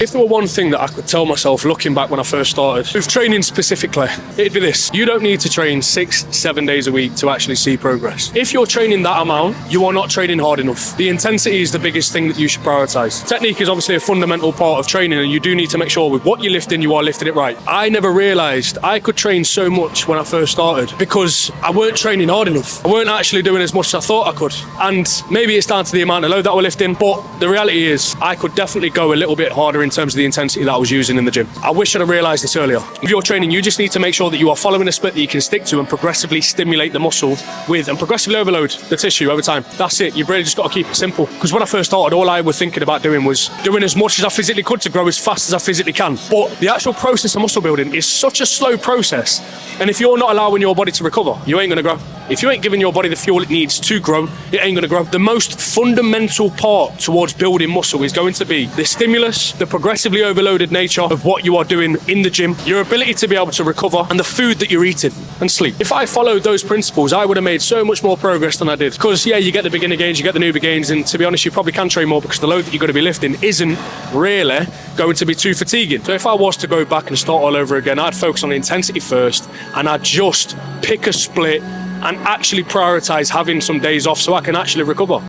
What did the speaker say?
If there were one thing that I could tell myself looking back when I first started, with training specifically, it'd be this. You don't need to train 6-7 days a week to actually see progress. If you're training that amount, you are not training hard enough. The intensity is the biggest thing that you should prioritize. Technique is obviously a fundamental part of training, and you do need to make sure with what you're lifting, you are lifting it right. I never realized I could train so much when I first started because I weren't training hard enough. I weren't actually doing as much as I thought I could. And maybe it's down to the amount of load that we're lifting, but the reality is I could definitely go a little bit harder in terms of the intensity that I was using in the gym. I wish I'd have realized this earlier. If you're training, you just need to make sure that you are following a split that you can stick to and progressively stimulate the muscle with and progressively overload the tissue over time. That's it. You've really just got to keep it simple. Because when I first started, all I was thinking about doing was doing as much as I physically could to grow as fast as I physically can. But the actual process of muscle building is such a slow process. And if you're not allowing your body to recover, you ain't going to grow. If you ain't giving your body the fuel it needs to grow, it ain't going to grow. The most fundamental part towards building muscle is going to be the stimulus, the progressively overloaded nature of what you are doing in the gym, your ability to be able to recover, and the food that you're eating and sleep. If I followed those principles, I would have made so much more progress than I did. Because yeah, you get the beginner gains, you get the newbie gains, and to be honest, you probably can train more because the load that you're going to be lifting isn't really going to be too fatiguing. So if I was to go back and start all over again, I'd focus on the intensity first, and I'd just pick a split and actually prioritize having some days off so I can actually recover.